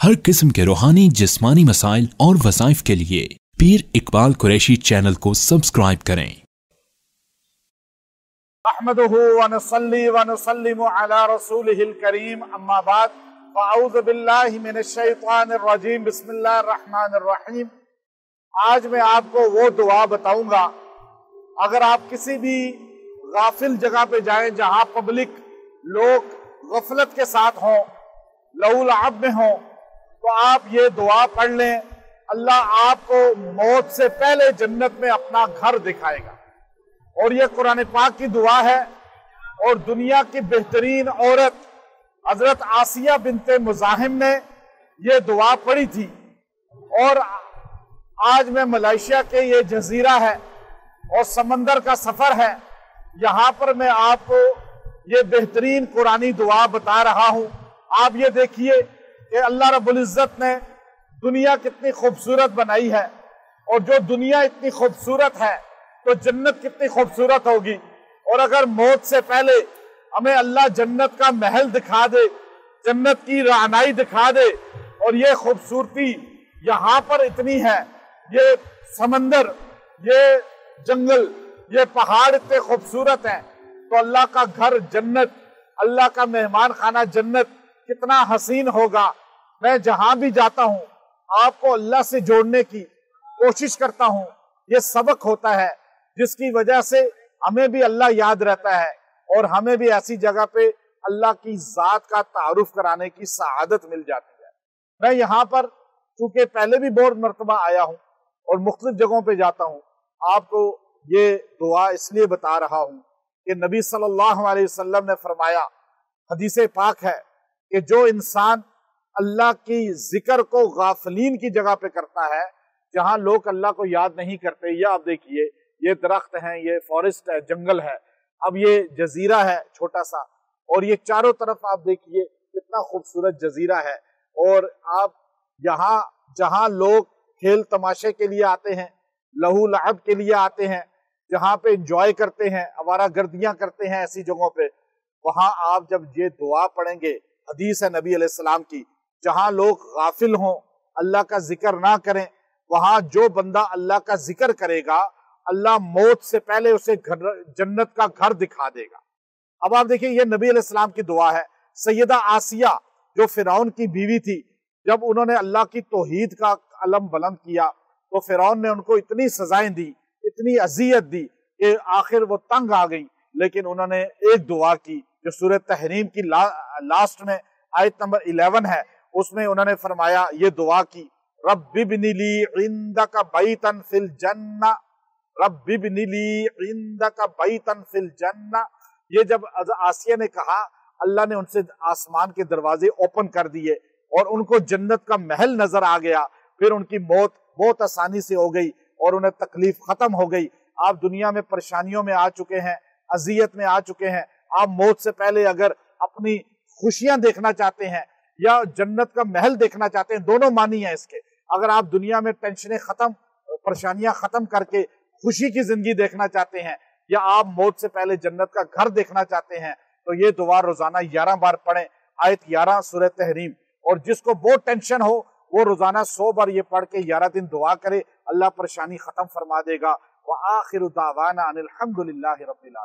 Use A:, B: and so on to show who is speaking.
A: हर किस्म के रूहानी जिस्मानी मसाइल और वज़ाइफ के लिए पीर इकबाल कुरैशी चैनल को सब्सक्राइब करें।
B: अहमदुहु व नसल्ली व नसल्लिमु अला रसूलिहिल करीम, अम्मा बाद, फ़अऊज़ु बिल्लाहि मिनश शैतानिर रजीम, बिस्मिल्लाहिर रहमानिर रहीम। आज मैं आपको वो दुआ बताऊंगा, अगर आप किसी भी गाफिल जगह पे जाएं जहां पब्लिक लोग गफलत के साथ हों, लहू लअब में हों, तो आप ये दुआ पढ़ लें। अल्लाह आपको मौत से पहले जन्नत में अपना घर दिखाएगा। और ये कुरान पाक की दुआ है। और दुनिया की बेहतरीन औरत हजरत आसिया बिनते मुज़ाहिम ने ये दुआ पढ़ी थी। और आज मैं मलेशिया के ये जजीरा है और समंदर का सफर है, यहाँ पर मैं आपको ये बेहतरीन कुरानी दुआ बता रहा हूँ। आप ये देखिए कि अल्लाह रब्बुल इज्जत ने दुनिया कितनी खूबसूरत बनाई है, और जो दुनिया इतनी खूबसूरत है तो जन्नत कितनी खूबसूरत होगी। और अगर मौत से पहले हमें अल्लाह जन्नत का महल दिखा दे, जन्नत की रानाई दिखा दे, और ये खूबसूरती यहाँ पर इतनी है, ये समंदर, ये जंगल, ये पहाड़ इतने खूबसूरत हैं, तो अल्लाह का घर जन्नत, अल्लाह का मेहमान खाना जन्नत कितना हसीन होगा। मैं जहां भी जाता हूं आपको अल्लाह से जोड़ने की कोशिश करता हूं। ये सबक होता है जिसकी वजह से हमें भी अल्लाह याद रहता है और हमें भी ऐसी जगह पे अल्लाह की जात का तारुफ कराने की सआदत मिल जाती है। मैं यहाँ पर चूंकि पहले भी बहुत मर्तबा आया हूँ और मुख्तलिफ जगहों पे जाता हूँ, आपको ये दुआ इसलिए बता रहा हूँ कि नबी सल्लल्लाहु अलैहि वसल्लम ने फरमाया, हदीस पाक है कि जो इंसान अल्लाह की जिक्र को गाफलीन की जगह पे करता है, जहां लोग अल्लाह को याद नहीं करते। ये आप देखिए, ये दरख्त हैं, ये फॉरेस्ट है, जंगल है, अब ये जजीरा है छोटा सा, और ये चारों तरफ आप देखिए कितना खूबसूरत जजीरा है। और आप यहाँ जहां लोग खेल तमाशे के लिए आते हैं, लहू लअब के लिए आते हैं, जहां पे एंजॉय करते हैं, आवारा गर्दियां करते हैं, ऐसी जगहों पे, वहां आप जब ये दुआ पढ़ेंगे, हदीस है नबी अलैहिस्सलाम की, जहां लोग गाफिल हों, अल्लाह का जिक्र ना करें, वहां जो बंदा अल्लाह का जिक्र करेगा, अल्लाह मौत से पहले उसे जन्नत का घर दिखा देगा। अब आप देखिए, ये नबी अलैहिस्सलाम की दुआ है। सैयदा आसिया जो फिरौन की बीवी थी, जब उन्होंने अल्लाह की तौहीद का अलम बुलंद किया तो फिरौन ने उनको इतनी सजाएं दी, इतनी अजियत दी कि आखिर वो तंग आ गई। लेकिन उन्होंने एक दुआ की जो सूरह तहरीम की लास्ट में आयत नंबर 11 है, उसमें उन्होंने फरमाया, ये दुआ की, रब्बिब्नि ली इंदका बैतन फिल जन्ना, रब्बिब्नि ली इंदका बैतन फिल जन्ना। ये जब आसिया ने कहा, अल्लाह ने उनसे आसमान के दरवाजे ओपन कर दिए और उनको जन्नत का महल नजर आ गया। फिर उनकी मौत बहुत आसानी से हो गई और उन्हें तकलीफ खत्म हो गई। आप दुनिया में परेशानियों में आ चुके हैं, अजियत में आ चुके हैं, आप मौत से पहले अगर अपनी खुशियां देखना चाहते हैं या जन्नत का महल देखना चाहते हैं, दोनों मानी है इसके। अगर आप दुनिया में टेंशनें खत्म, परेशानियां खत्म करके खुशी की जिंदगी देखना चाहते हैं, या आप मौत से पहले जन्नत का घर देखना चाहते हैं, तो ये दुआ रोजाना 11 बार पढ़ें, आयत 11 सूरह तहरीम। और जिसको बहुत टेंशन हो वो रोजाना 100 बार ये पढ़ के 11 दिन दुआ करे, अल्लाह परेशानी खत्म फरमा देगा। व आखिरु दावाना अनिल हम्दुलिल्लाहि रब्बिल आलमीन।